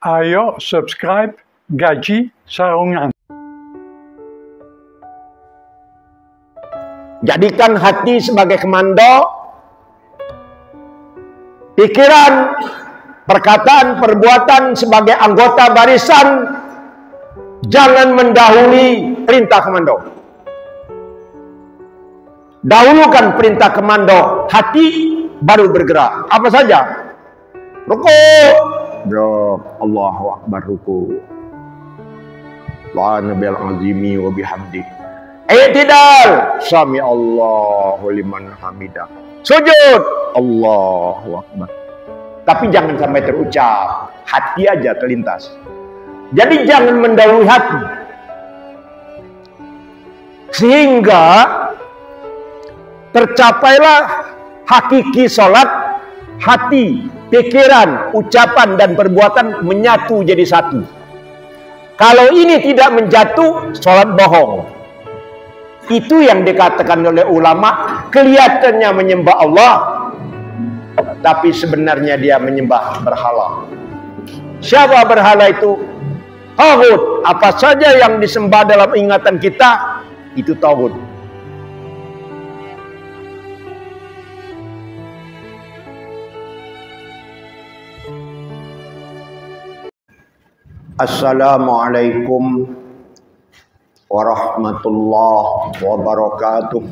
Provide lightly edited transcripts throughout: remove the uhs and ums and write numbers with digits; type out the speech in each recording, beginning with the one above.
Ayo subscribe Gaji Sarungan. Jadikan hati sebagai komando, pikiran, perkataan, perbuatan sebagai anggota barisan. Jangan mendahului perintah komando. Dahulukan perintah komando, hati baru bergerak. Apa saja? Rukuk, Allahu Akbar, rukuk. Subhanal azimi wa bihamdi. I'tidal, sami Allahu liman hamidah. Sujud, Allahu Akbar. Tapi jangan sampai terucap, hati aja terlintas. Jadi jangan mendahului hati. Sehingga tercapailah hakiki sholat, hati, pikiran, ucapan, dan perbuatan menyatu jadi satu. Kalau ini tidak menjatu, sholat bohong. Itu yang dikatakan oleh ulama, kelihatannya menyembah Allah, tapi sebenarnya dia menyembah berhala. Siapa berhala itu? Tauhid. Apa saja yang disembah dalam ingatan kita, itu tauhid. Assalamualaikum warahmatullahi wabarakatuh.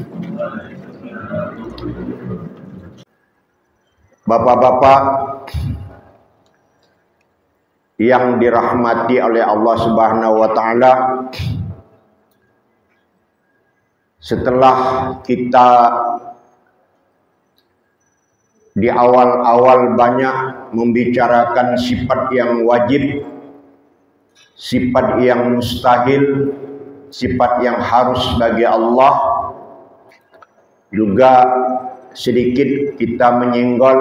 Bapak-bapak yang dirahmati oleh Allah Subhanahu wa taala, setelah kita di awal-awal banyak membicarakan sifat yang wajib, sifat yang mustahil, sifat yang harus bagi Allah, juga sedikit kita menyinggol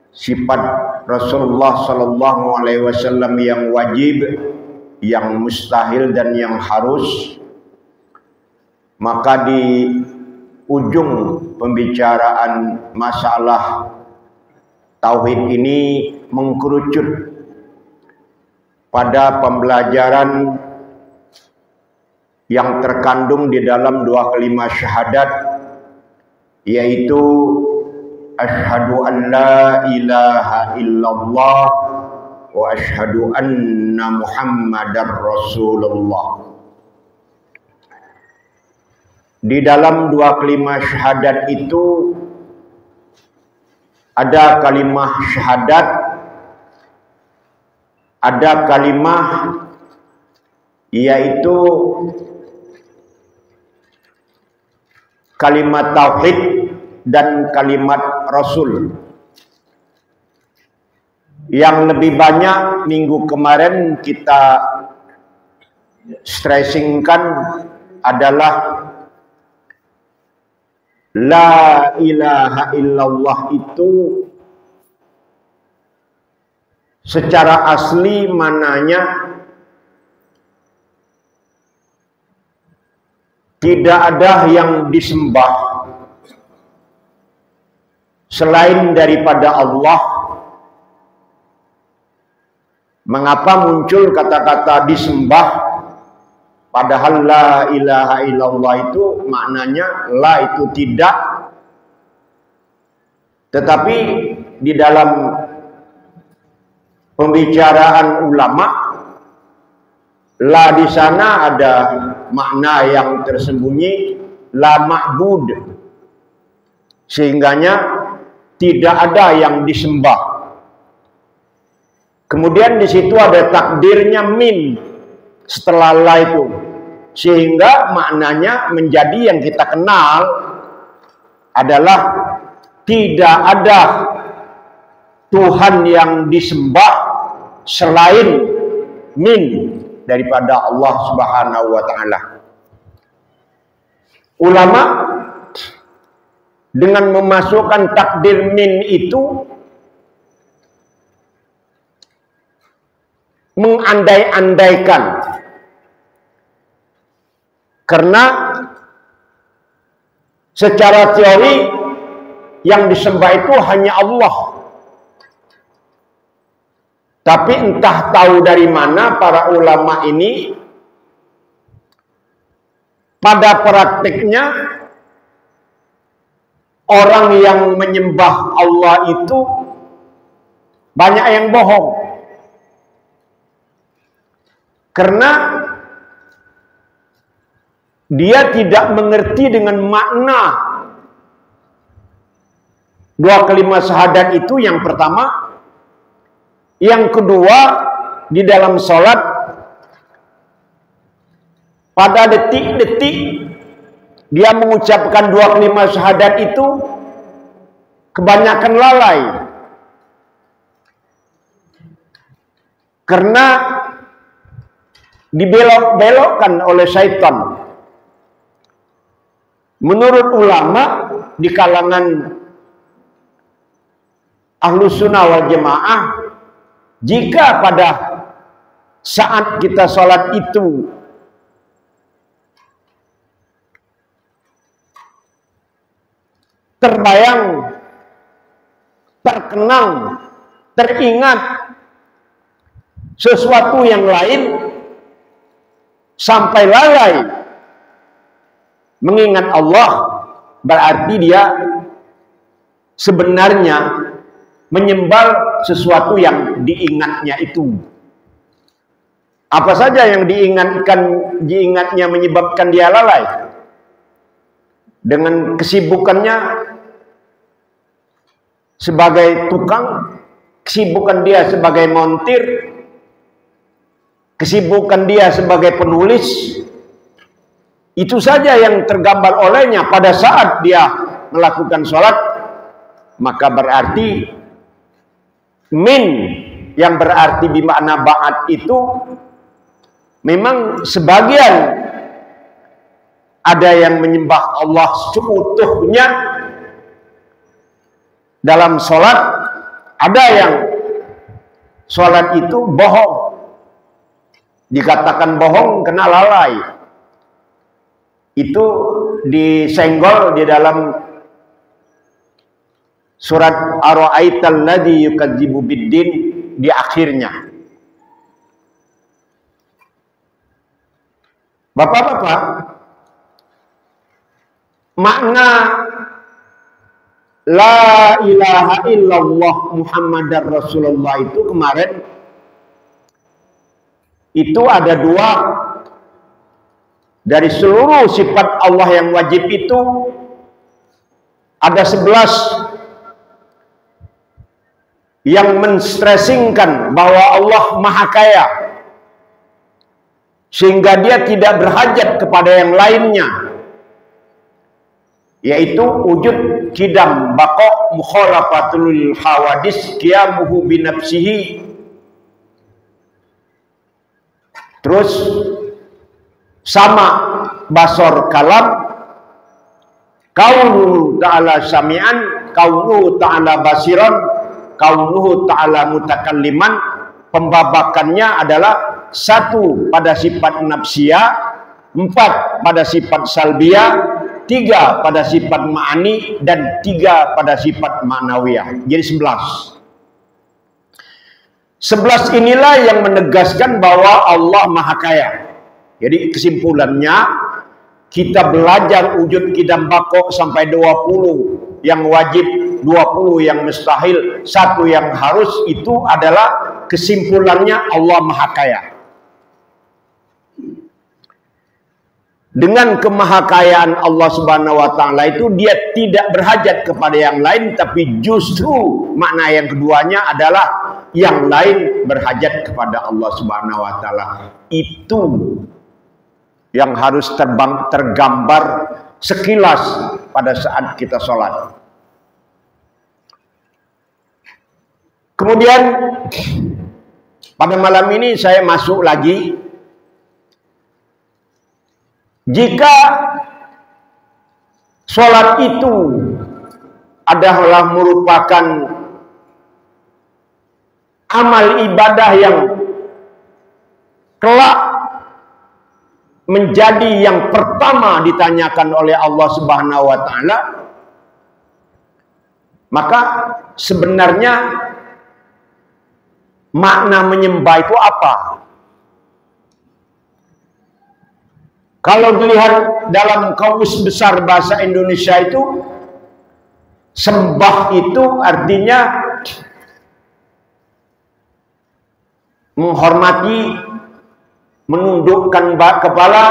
sifat Rasulullah Sallallahu Alaihi Wasallam yang wajib, yang mustahil, dan yang harus. Maka di ujung pembicaraan masalah tauhid ini mengkerucut pada pembelajaran yang terkandung di dalam dua kalimat syahadat, yaitu asyhadu an la ilaha illallah wa asyhadu anna muhammadar rasulullah. Di dalam dua kalimat syahadat itu ada kalimat syahadat, ada kalimat yaitu kalimat tauhid dan kalimat rasul. Yang lebih banyak minggu kemarin kita stressingkan adalah la ilaha illallah itu secara asli mananya tidak ada yang disembah selain daripada Allah. Mengapa muncul kata-kata disembah? Padahal la ilaha illallah itu maknanya la itu tidak. Tetapi di dalam pembicaraan ulama, la di sana ada makna yang tersembunyi, la ma'bud. Sehingganya tidak ada yang disembah. Kemudian di situ ada takdirnya min setelah la itu, sehingga maknanya menjadi yang kita kenal adalah tidak ada Tuhan yang disembah selain min daripada Allah Subhanahu wa taala. Ulama dengan memasukkan takdir min itu mengandai-andaikan, karena secara teori yang disembah itu hanya Allah. Tapi entah tahu dari mana para ulama ini pada praktiknya orang yang menyembah Allah itu banyak yang bohong. Karena dia tidak mengerti dengan makna dua kalimat syahadat itu, yang pertama. Yang kedua, di dalam sholat pada detik-detik dia mengucapkan dua kalimat syahadat itu kebanyakan lalai. Karena dibelok-belokkan oleh syaitan. Menurut ulama di kalangan Ahlus Sunnah wal Jamaah, jika pada saat kita sholat itu terbayang, terkenang, teringat sesuatu yang lain sampai lalai mengingat Allah, berarti dia sebenarnya menyembah sesuatu yang diingatnya itu. Apa saja yang diingatnya menyebabkan dia lalai? Dengan kesibukannya sebagai tukang, kesibukan dia sebagai montir, kesibukan dia sebagai penulis, itu saja yang tergambar olehnya pada saat dia melakukan sholat. Maka berarti min yang berarti bimakna ba'at itu memang sebagian ada yang menyembah Allah seutuhnya dalam sholat, ada yang sholat itu bohong. Dikatakan bohong kena lalai. Itu disenggol di dalam surat Ara'aital ladzi yukadzibu biddin di akhirnya. Bapak-bapak, makna la ilaha illallah Muhammadar Rasulullah itu kemarin itu ada dua. Dari seluruh sifat Allah yang wajib itu ada 11 yang menstressingkan bahwa Allah Maha Kaya, sehingga dia tidak berhajat kepada yang lainnya, yaitu wujud, kidam, baqo, mukhalafatul hawadis, qiyamuhu binafsihi, terus sama, basor, kalam, kaunuhu ta'ala sami'an, kaunuhu ta'ala basiran, kaunuhu ta'ala mutakalliman. Pembabakannya adalah 1 pada sifat nafsiyah, 4 pada sifat salbiyah, 3 pada sifat ma'ani, dan 3 pada sifat ma'nawiyah. Jadi 11. 11 inilah yang menegaskan bahwa Allah Maha Kaya. Jadi kesimpulannya, kita belajar wujud, kidam, baqo sampai 20 yang wajib, 20 yang mustahil, 1 yang harus, itu adalah kesimpulannya Allah Maha Kaya. Dengan kemahakayaan Allah Subhanahu wa Ta'ala itu, dia tidak berhajat kepada yang lain, tapi justru makna yang keduanya adalah yang lain berhajat kepada Allah Subhanahu wa Ta'ala. Itu yang harus tergambar sekilas pada saat kita sholat. Kemudian pada malam ini saya masuk lagi, jika sholat itu adalah merupakan amal ibadah yang kelak menjadi yang pertama ditanyakan oleh Allah Subhanahu wa Ta'ala, maka sebenarnya makna menyembah itu apa? Kalau dilihat dalam kamus besar bahasa Indonesia itu, sembah itu artinya menghormati, menundukkan kepala,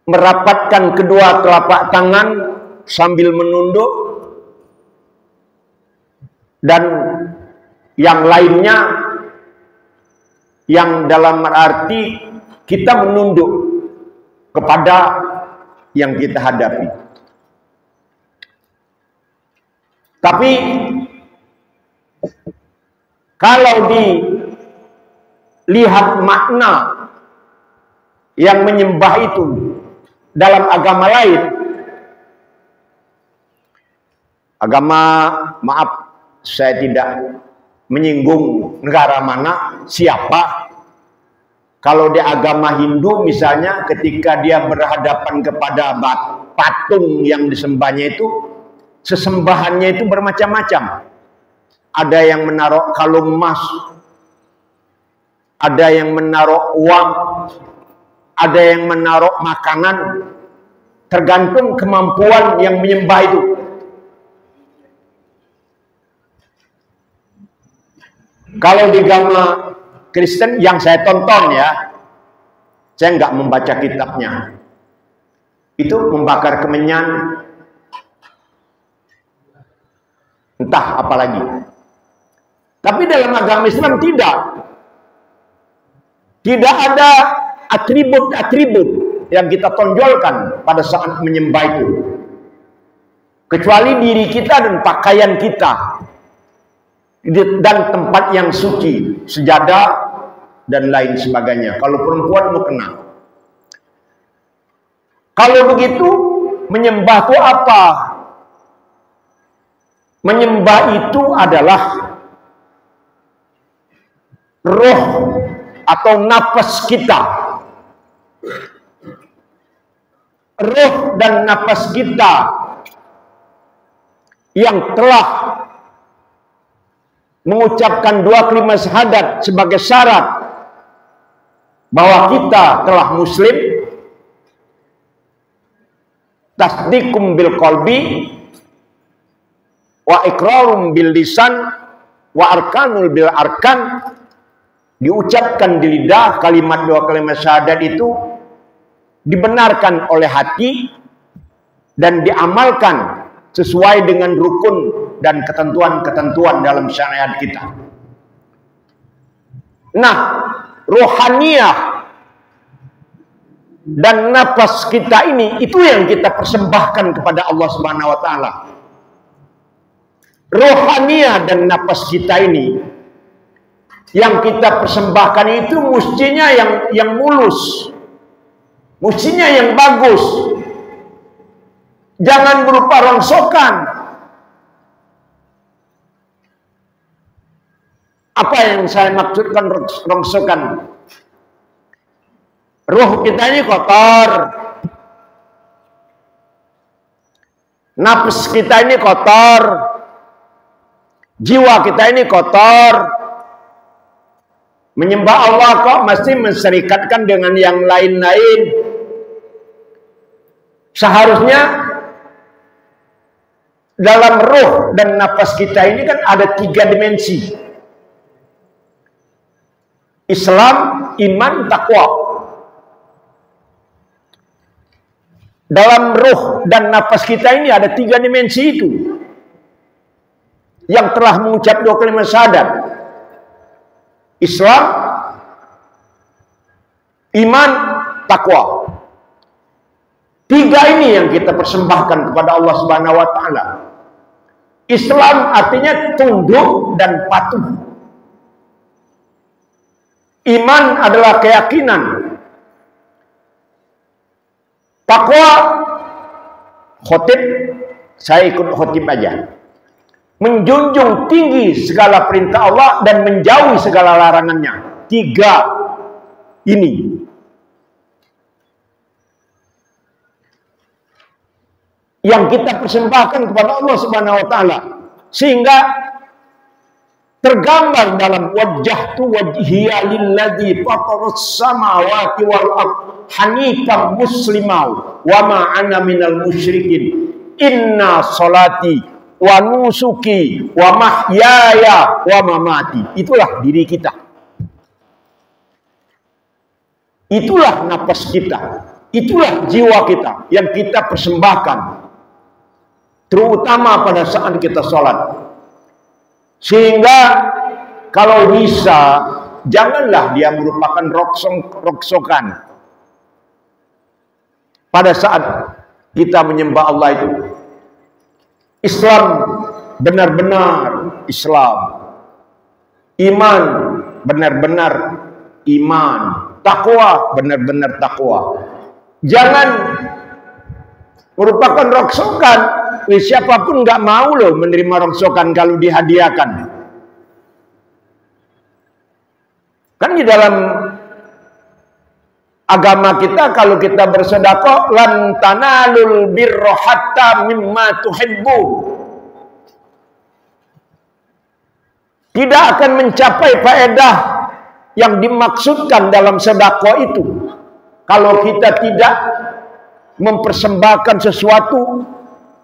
merapatkan kedua telapak tangan sambil menunduk, dan yang lainnya yang dalam arti kita menunduk kepada yang kita hadapi. Tapi kalau dilihat makna yang menyembah itu dalam agama lain, maaf, saya tidak menyinggung negara mana, siapa. Kalau di agama Hindu misalnya, ketika dia berhadapan kepada patung yang disembahnya itu, sesembahannya itu bermacam-macam. Ada yang menaruh kalung emas, ada yang menaruh uang, ada yang menaruh makanan, tergantung kemampuan yang menyembah itu. Kalau di agama Kristen yang saya tonton ya, saya nggak membaca kitabnya, itu membakar kemenyan, entah apa lagi. Tapi dalam agama Islam tidak ada atribut-atribut yang kita tonjolkan pada saat menyembah itu, kecuali diri kita dan pakaian kita, dan tempat yang suci, sejadah dan lain sebagainya. Kalau perempuan mau kena. Kalau begitu, menyembah itu apa? Menyembah itu adalah roh atau nafas kita. Roh dan nafas kita yang telah mengucapkan dua kalimat syahadat sebagai syarat bahwa kita telah muslim, tasdiqum bil qalbi wa iqrarum bil lisan wa arkanul bil arkan, diucapkan di lidah kalimat dua kalimat syahadat itu, dibenarkan oleh hati dan diamalkan sesuai dengan rukun dan ketentuan-ketentuan dalam syariat kita. Nah, rohaniyah dan nafas kita ini, itu yang kita persembahkan kepada Allah Subhanahu wa taala. Rohaniyah dan nafas kita ini yang kita persembahkan itu mestinya yang mulus, mestinya yang bagus, jangan berupa rongsokan. Apa yang saya maksudkan rongsokan? Ruh kita ini kotor, nafas kita ini kotor, jiwa kita ini kotor. Menyembah Allah kok mesti menserikatkan dengan yang lain-lain. Seharusnya dalam ruh dan nafas kita ini kan ada 3 dimensi: Islam, iman, takwa. Dalam ruh dan nafas kita ini ada 3 dimensi itu yang telah mengucap 2 kalimat syahadat: Islam, iman, takwa. 3 ini yang kita persembahkan kepada Allah Subhanahu wa taala. Islam artinya tunduk dan patuh. Iman adalah keyakinan. Takwa, khotib, saya ikut khotib aja, menjunjung tinggi segala perintah Allah dan menjauhi segala larangannya. 3 ini yang kita persembahkan kepada Allah Subhanahu wa taala, sehingga tergambar dalam wajjahtu wajhiya lilladzi fatarus samawati wal ard hanifan muslimau wa ma ana minal musyrikin inna salati wa nusuki wa mahyaya wa mamati. Itulah diri kita, itulah napas kita, itulah jiwa kita yang kita persembahkan, terutama pada saat kita sholat. Sehingga kalau bisa, janganlah dia merupakan roksokan pada saat kita menyembah Allah itu. Islam benar-benar Islam, iman benar-benar iman, takwa benar-benar takwa. Jangan merupakan roksokan. Siapapun nggak mau loh menerima rongsokan kalau dihadiahkan. Kan di dalam agama kita kalau kita bersedekah lan tanalul birra hatta mimma tuhibbu. Tidak akan mencapai faedah yang dimaksudkan dalam sedekah itu kalau kita tidak mempersembahkan sesuatu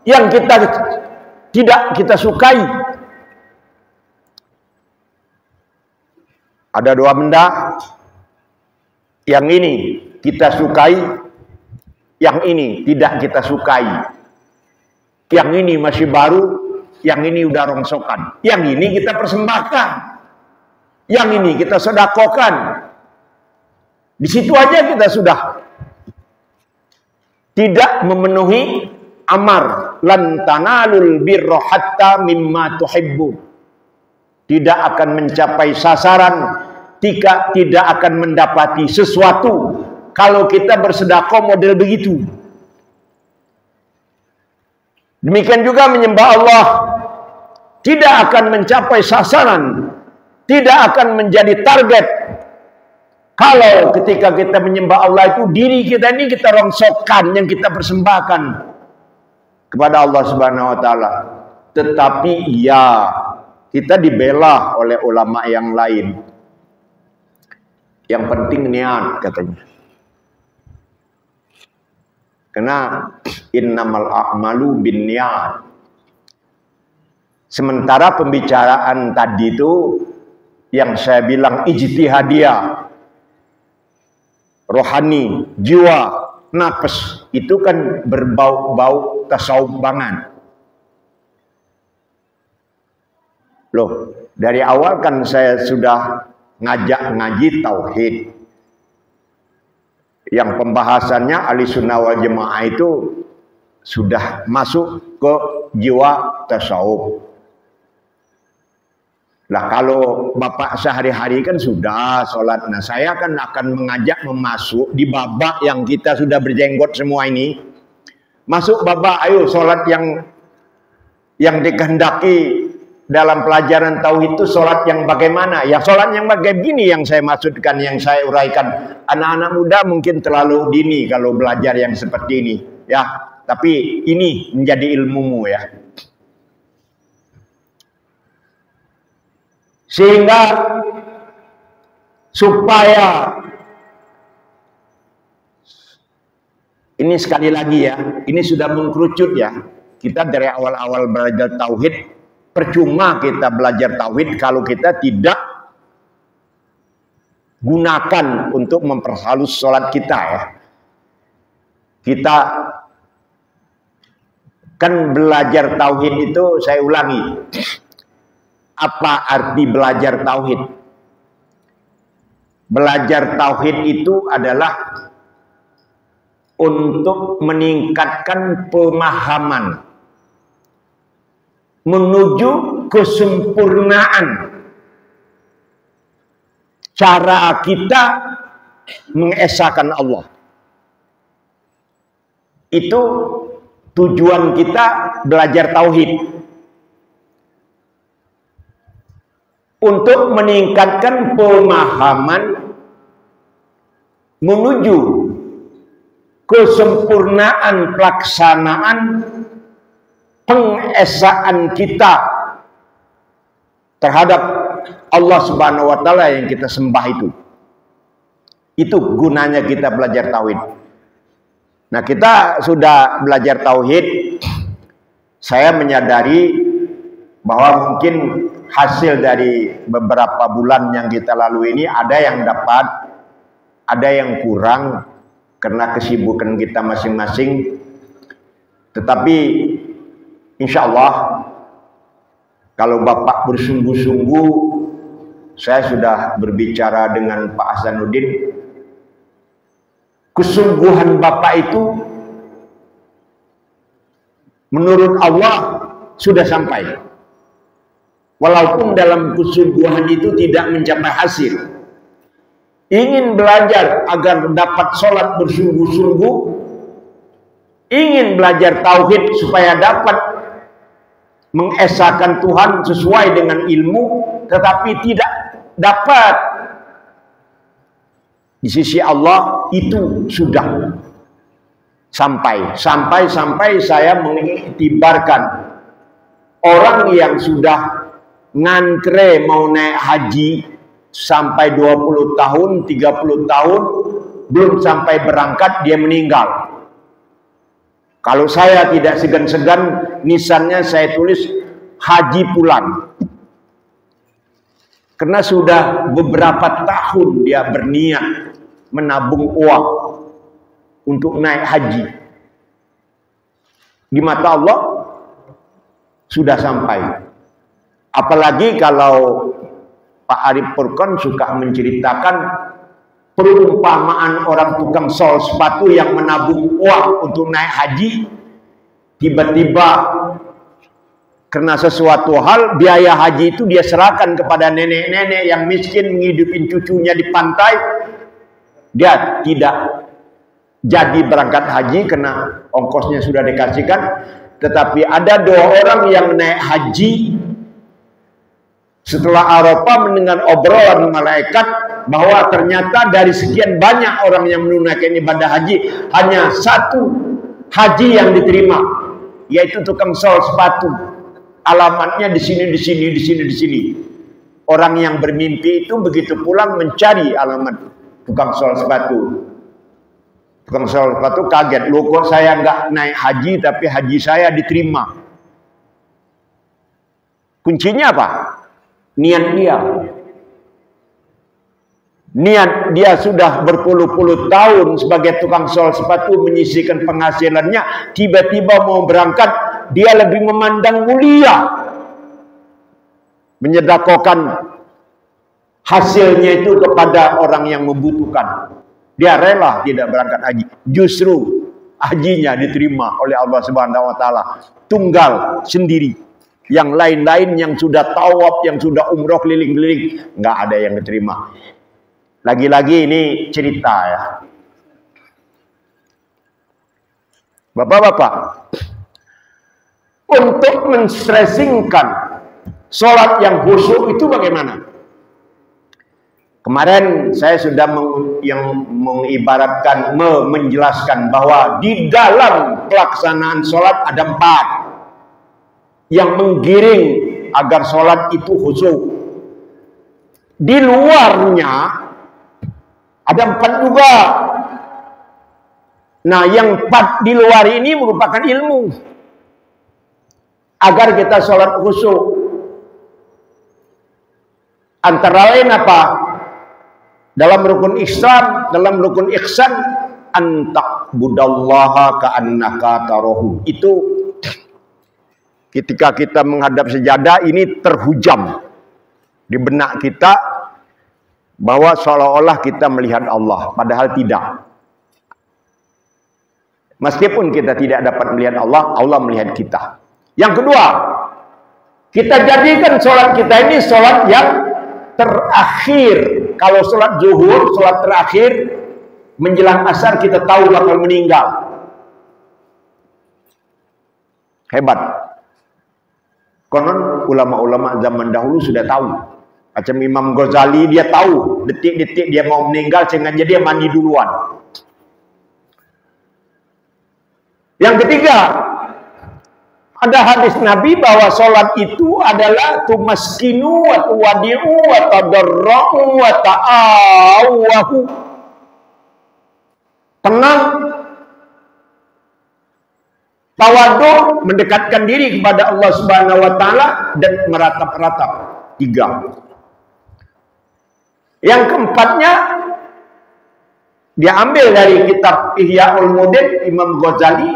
yang tidak kita sukai. Ada dua benda, yang ini kita sukai, yang ini tidak kita sukai. Yang ini masih baru, yang ini udah rongsokan. Yang ini kita persembahkan, yang ini kita sedekahkan. Di situ aja kita sudah tidak memenuhi amar lan tanalul birra hatta mimma tuhibbu. Tidak akan mencapai sasaran, tidak akan mendapati sesuatu kalau kita bersedekah model begitu. Demikian juga menyembah Allah tidak akan mencapai sasaran, tidak akan menjadi target kalau ketika kita menyembah Allah itu diri kita ini kita rongsokkan, yang kita persembahkan kepada Allah Subhanahu wa taala. Tetapi ya, kita dibela oleh ulama yang lain. Yang penting niat katanya. Karena innamal a'malu binniyat. Sementara pembicaraan tadi itu yang saya bilang ijtihadiyah, rohani, jiwa, nafas, itu kan berbau-bau tasawuf banget. Loh, dari awal kan saya sudah ngajak ngaji tauhid. Yang pembahasannya Ahlussunnah wal Jamaah itu sudah masuk ke jiwa tasawuf. Lah kalau Bapak sehari-hari kan sudah sholat. Nah saya kan akan mengajak memasuk di babak yang kita sudah berjenggot semua ini. Masuk babak, ayo sholat yang dikehendaki dalam pelajaran tauhid itu sholat yang bagaimana? Ya sholat yang begini yang saya maksudkan, yang saya uraikan. Anak-anak muda mungkin terlalu dini kalau belajar yang seperti ini, ya. Tapi ini menjadi ilmumu ya. Sehingga supaya ini sekali lagi ya, ini sudah mengkerucut ya. Kita dari awal-awal belajar tauhid. Percuma kita belajar tauhid kalau kita tidak gunakan untuk memperhalus sholat kita ya. Kita kan belajar tauhid itu, saya ulangi, apa arti belajar tauhid? Belajar tauhid itu adalah untuk meningkatkan pemahaman menuju kesempurnaan cara kita mengesahkan Allah. Itu tujuan kita belajar tauhid. Untuk meningkatkan pemahaman menuju kesempurnaan pelaksanaan pengesaan kita terhadap Allah Subhanahu wa taala yang kita sembah itu. Itu gunanya kita belajar tauhid. Nah, kita sudah belajar tauhid. Saya menyadari bahwa mungkin hasil dari beberapa bulan yang kita lalui ini ada yang dapat, ada yang kurang karena kesibukan kita masing-masing. Tetapi insya Allah kalau Bapak bersungguh-sungguh, saya sudah berbicara dengan Pak Hasanuddin, kesungguhan Bapak itu menurut Allah sudah sampai. Walaupun dalam kesungguhan itu tidak mencapai hasil. Ingin belajar agar dapat sholat bersungguh-sungguh, ingin belajar tauhid supaya dapat mengesahkan Tuhan sesuai dengan ilmu, tetapi tidak dapat di sisi Allah, itu sudah sampai saya mengiktibarkan orang yang sudah ngantre mau naik haji sampai 20 tahun, 30 tahun belum sampai berangkat dia meninggal. Kalau saya tidak segan-segan, nisannya saya tulis haji pulang. Karena sudah beberapa tahun dia berniat menabung uang untuk naik haji. Di mata Allah sudah sampai. Apalagi kalau Pak Arif Purkon suka menceritakan perumpamaan orang tukang sol sepatu yang menabung uang untuk naik haji, tiba-tiba karena sesuatu hal biaya haji itu dia serahkan kepada nenek-nenek yang miskin menghidupin cucunya di pantai, dia tidak jadi berangkat haji karena ongkosnya sudah dikasihkan. Tetapi ada 2 orang yang naik haji, setelah Arafah mendengar obrolan malaikat bahwa ternyata dari sekian banyak orang yang menunaikan ibadah haji, hanya 1 haji yang diterima, yaitu tukang sol sepatu. Alamatnya di sini. Orang yang bermimpi itu begitu pulang mencari alamat tukang sol sepatu. Tukang sol sepatu kaget, loh kok saya nggak naik haji tapi haji saya diterima. Kuncinya apa? Niat dia. Niat dia sudah berpuluh-puluh tahun sebagai tukang sol sepatu menyisihkan penghasilannya, tiba-tiba mau berangkat, dia lebih memandang mulia menyedakokan hasilnya itu kepada orang yang membutuhkan. Dia rela tidak berangkat haji, justru hajinya diterima oleh Allah Subhanahu wa taala, tunggal sendiri. Yang lain-lain yang sudah tawaf, yang sudah umroh keliling-keliling, nggak ada yang diterima. Lagi-lagi ini cerita ya. Bapak-bapak, untuk menstressingkan sholat yang khusyuk itu bagaimana? Kemarin saya sudah mengibaratkan, menjelaskan bahwa di dalam pelaksanaan sholat ada 4 yang menggiring agar sholat itu khusyuk. Di luarnya ada 4 juga. Nah, yang 4 di luar ini merupakan ilmu agar kita sholat khusyuk. Antara lain apa? Dalam rukun Islam, dalam rukun ihsan, antakbudallaha ka'annaka tarahu. Itu ketika kita menghadap sejadah ini terhujam di benak kita bahwa seolah-olah kita melihat Allah, padahal tidak. Meskipun kita tidak dapat melihat Allah, Allah melihat kita. Yang kedua, kita jadikan sholat kita ini sholat yang terakhir. Kalau sholat zuhur, sholat terakhir, menjelang asar kita tahu bakal meninggal. Hebat. Konon ulama-ulama zaman dahulu sudah tahu. Macam Imam Ghazali, dia tahu detik-detik dia mau meninggal, sengaja dia mandi duluan. Yang ketiga, Ada hadis Nabi bahwa sholat itu adalah tumaskinu wa tuwadi'u wa tadarra'u wa ta'awahu. Tenang, tawadu, mendekatkan diri kepada Allah Subhanahu wa taala, dan meratap-ratap. 3. Yang keempatnya diambil dari kitab Ihya Ulumuddin Imam Ghazali,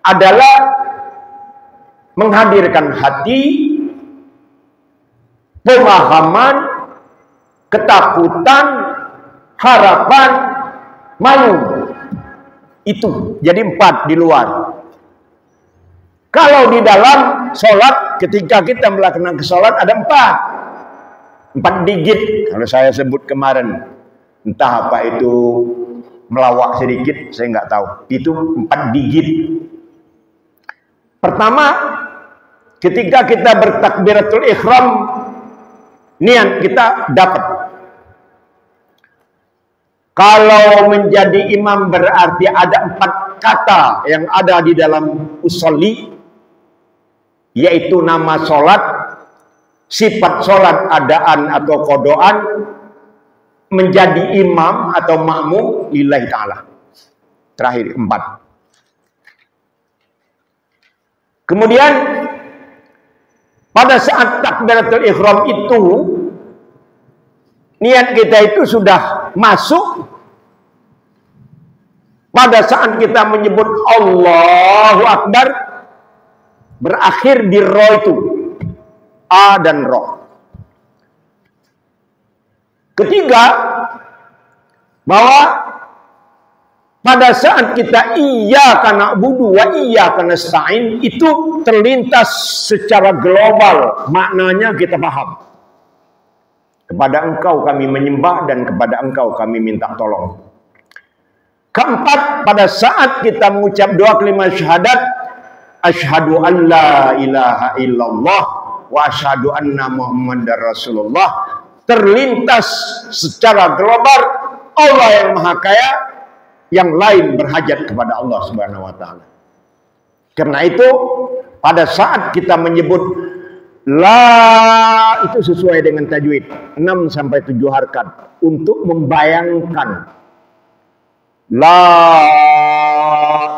adalah menghadirkan hati, pemahaman, ketakutan, harapan, malu. Itu jadi 4 di luar. Kalau di dalam sholat, ketika kita melakukan sholat, ada 4 digit. Kalau saya sebut kemarin, entah apa itu, melawak sedikit, saya nggak tahu. Itu 4 digit. Pertama, ketika kita bertakbiratul ihram, niat kita dapat. Kalau menjadi imam berarti ada 4 kata yang ada di dalam usolli, yaitu nama sholat, sifat sholat adaan atau kodoan, menjadi imam atau makmum lillahi ta'ala. Terakhir 4. Kemudian pada saat takbiratul ihram itu, niat kita itu sudah masuk. Pada saat kita menyebut Allahu Akbar, berakhir di ro itu, a dan ro. Ketiga, bahwa pada saat kita iyyaka na'budu wa iyyaka nasta'in, itu terlintas secara global, maknanya kita paham. Kepada Engkau kami menyembah dan kepada Engkau kami minta tolong. Keempat, pada saat kita mengucap doa kalimat syahadat, asyhadu an la ilaha illallah wa asyhadu anna muhammadar rasulullah, terlintas secara global Allah yang Maha Kaya, yang lain berhajat kepada Allah Subhanahu wa taala. Karena itu pada saat kita menyebut la, itu sesuai dengan tajwid 6 sampai 7 harakat untuk membayangkan la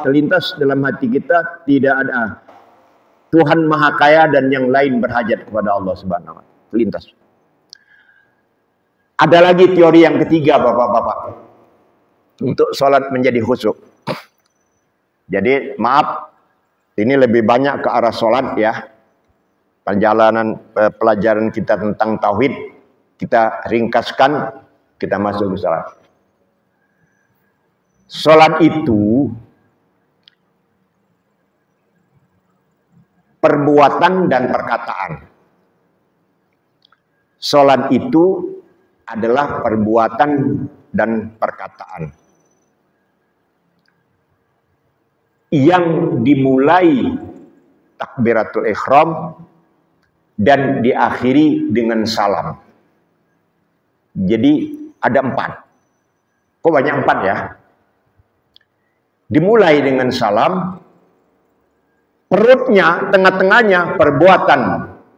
terlintas dalam hati kita, tidak ada Tuhan Maha Kaya dan yang lain berhajat kepada Allah Subhanahu wa taala. Terlintas. Ada lagi teori yang ketiga, Bapak-bapak, untuk sholat menjadi khusyuk. Jadi maaf, ini lebih banyak ke arah sholat ya. Perjalanan pelajaran kita tentang tauhid, kita ringkaskan, kita masuk ke sholat. Sholat itu perbuatan dan perkataan. Sholat itu adalah perbuatan dan perkataan yang dimulai takbiratul ihram dan diakhiri dengan salam. Jadi ada 4. Kok banyak 4 ya? Dimulai dengan salam, perutnya, tengah-tengahnya perbuatan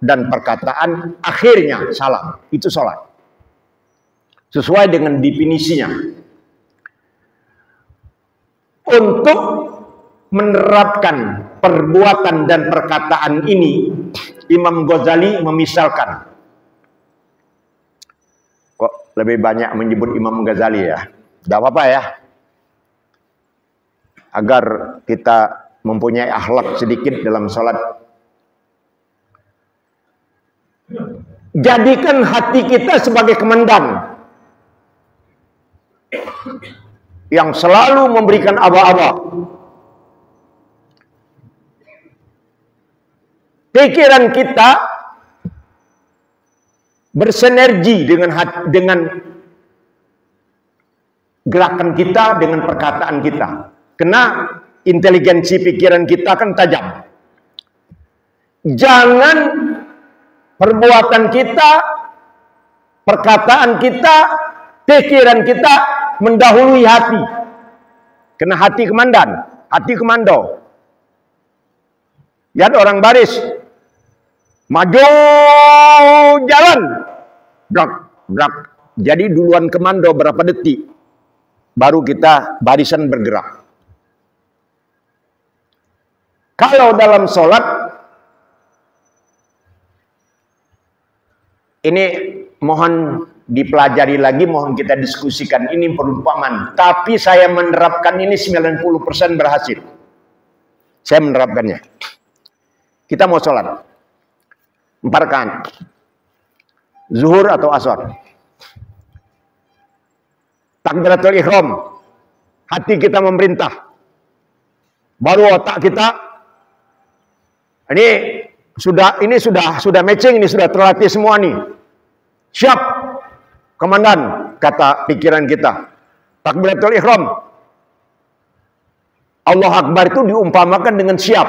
dan perkataan, akhirnya salam. Itu sholat. Sesuai dengan definisinya. Untuk menerapkan perbuatan dan perkataan ini, Imam Ghazali memisalkan. Kok lebih banyak menyebut Imam Ghazali ya? Tidak apa-apa ya. Agar kita mempunyai akhlak sedikit dalam sholat. Jadikan hati kita sebagai komandan yang selalu memberikan aba-aba. Pikiran kita bersinergi dengan gerakan kita, dengan perkataan kita. Karena inteligensi pikiran kita kan tajam. Jangan perbuatan kita, perkataan kita, pikiran kita mendahului hati. Karena hati komandan, hati komando. Lihat orang baris. Maju jalan. Brak, brak. Jadi duluan komando berapa detik. Baru kita barisan bergerak. Kalau dalam sholat, ini mohon dipelajari lagi, mohon kita diskusikan. Ini perumpamaan. Tapi saya menerapkan ini 90% berhasil. Saya menerapkannya. Kita mau sholat. 4 rakaat. Zuhur atau asar. Takbiratul ihram. Hati kita memerintah. Baru otak kita. Ini sudah matching, ini sudah terlatih semua nih. Siap, komandan, kata pikiran kita. Takbiratul ihram. Allah Akbar itu diumpamakan dengan siap.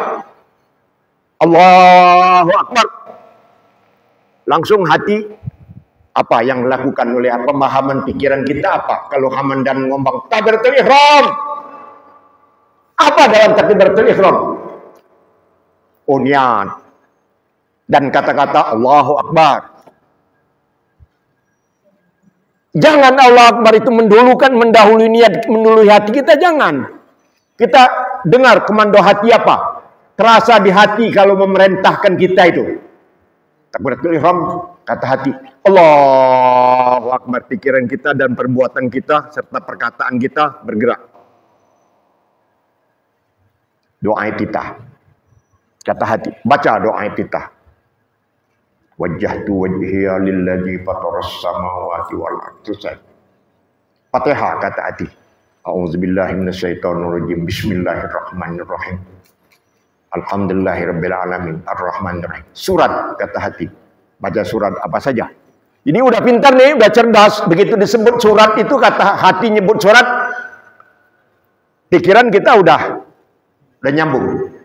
Allahu Akbar. Langsung hati apa yang dilakukan oleh pemahaman pikiran kita apa? Kalau komandan ngomong takbiratul ihram. Apa dalam takbiratul ihram? Niat dan kata-kata Allahu Akbar. Jangan Allah Akbar itu mendahului niat, mendahului hati kita, jangan. Kita dengar komando hati apa? Terasa di hati kalau memerintahkan kita itu. Takbiratul ihram, kata hati. Allahu Akbar, pikiran kita dan perbuatan kita serta perkataan kita bergerak. Doa kita. Kata hati, baca doa kita. Wajjahtu wajhiya lilladzi fataras samawati wal ardi. Fatihah, kata hati. A'udzubillahi minasyaitonir rajim. Bismillahirrahmanirrahim. Alhamdulillahirabbil alamin arrahmanir rahim. Surat, kata hati. Baca surat apa saja. Ini udah pintar nih, udah cerdas. Begitu disebut surat itu, kata hati nyebut surat, pikiran kita udah nyambung.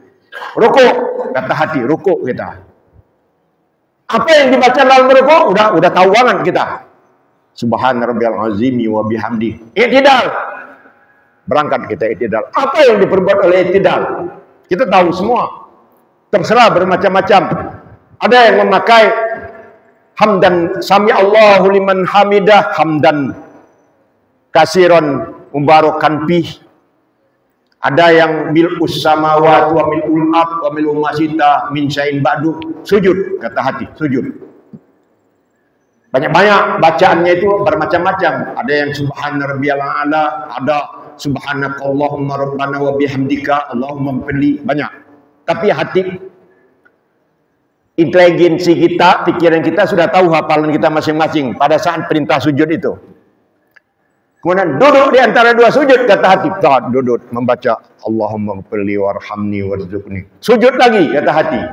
Ruku, kata hati, ruku kita. Apa yang dibaca dalam ruku udah tahu banget kita. Subhana rabbiyal azimi wa bihamdi. I'tidal. Berangkat kita i'tidal. Apa yang diperbuat oleh i'tidal? Kita tahu semua. Terserah bermacam-macam. Ada yang memakai hamdan sami Allahu liman hamidah, hamdan kasiron mubarakan fih. Ada yang mil'us samawati wa mil'ul ard wa mil'u ma syi'ta min syai'in ba'du. Sujud, kata hati, sujud. Banyak-banyak bacaannya itu bermacam-macam. Ada yang subhana rabbiyal a'la, ada subhanakallahumma rabbana wa bihamdika Allahumma ighfirli, banyak. Tapi hati, inteligensi kita, pikiran kita sudah tahu hafalan kita masing-masing pada saat perintah sujud itu. Kemudian duduk di antara dua sujud, kata hati. Tak, duduk membaca Allahumma ighfirli warhamni warzuqni. Sujud lagi, kata hati.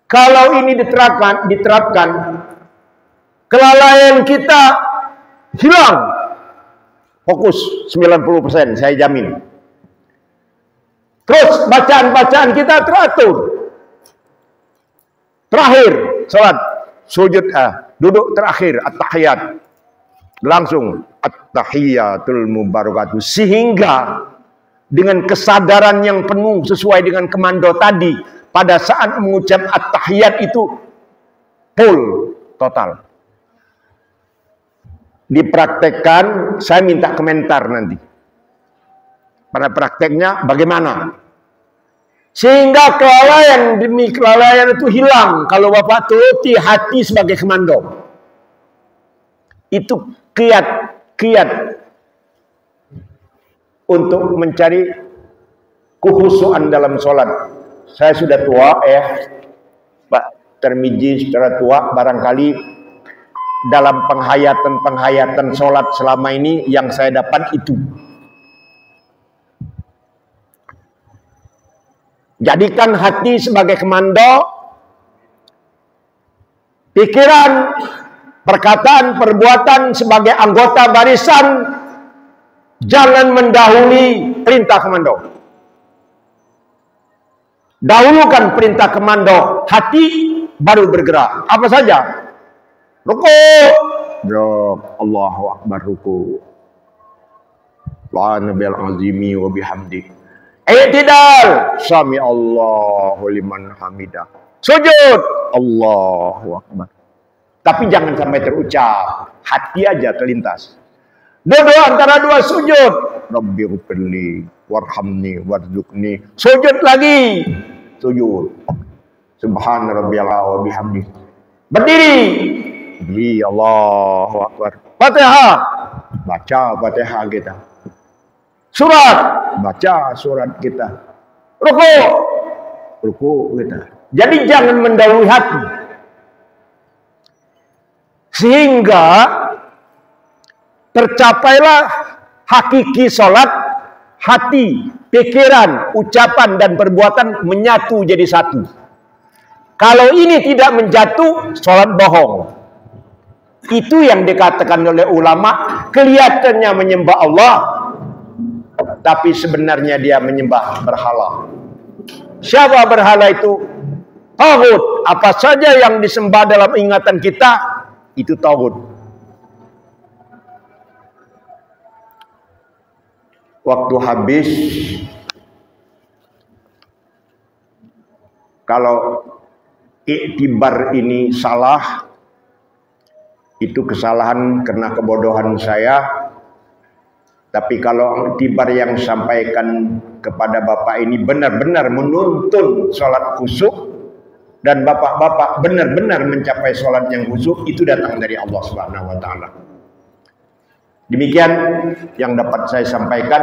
Kalau ini diterapkan, kelalaian kita hilang. Fokus 90%, saya jamin. Terus bacaan-bacaan kita teratur. Terakhir, salat, sujud, duduk terakhir, at-tahiyat. Langsung at-tahiyatul mubarakatuh. Sehingga dengan kesadaran yang penuh sesuai dengan komando tadi, pada saat mengucap at-tahiyat itu full, total. Dipraktekkan, saya minta komentar nanti. Pada prakteknya bagaimana? Sehingga kelalaian demi kelalaian itu hilang kalau Bapak turuti hati sebagai komando. Itu kiat untuk mencari kekhusyuan dalam sholat. Saya sudah tua Pak Termiji, secara tua, barangkali dalam penghayatan sholat selama ini yang saya dapat itu. Jadikan hati sebagai komando, pikiran, perkataan, perbuatan sebagai anggota barisan, jangan mendahului perintah komando. Dahulukan perintah komando, hati baru bergerak. Apa saja? Ruku, Allahu Akbar, ruku. La nabiyal azimi wa bihamdi. I'tidal, sami Allahu liman hamidah. Sujud, Allahu akbar. Tapi jangan sampai terucap, hati aja terlintas. Duduk antara dua sujud, Rabbi ghfirli warhamni warzuqni. Sujud lagi, sujud. Subhana rabbiyal a'la wa bihamdi. Berdiri, berdiri, Allahu akbar. Fatihah, baca Fatihah kita. Surat, baca surat kita. Ruku, ruku kita. Jadi jangan mendahului hati. Sehingga tercapailah hakiki sholat, hati, pikiran, ucapan, dan perbuatan menyatu jadi satu. Kalau ini tidak menjatu, sholat bohong. Itu yang dikatakan oleh ulama, kelihatannya menyembah Allah, tapi sebenarnya dia menyembah berhala. Siapa berhala itu? Tauhid. Apa saja yang disembah dalam ingatan kita, itu tauhid. Waktu habis, kalau iktibar ini salah, itu kesalahan karena kebodohan saya. Tapi kalau iktibar yang sampaikan kepada Bapak ini benar-benar menuntun sholat khusyuk, dan bapak-bapak benar-benar mencapai sholat yang khusyuk, itu datang dari Allah Subhanahu wa Ta'ala. Demikian yang dapat saya sampaikan.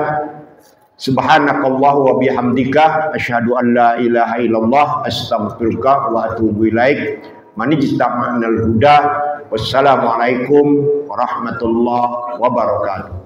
Subhanakallahu wa bihamdika asyhadu an la ilaha illallah astaghfiruka wa atubu ilaik. Manijtama'al huda. Wassalamualaikum warahmatullahi wabarakatuh.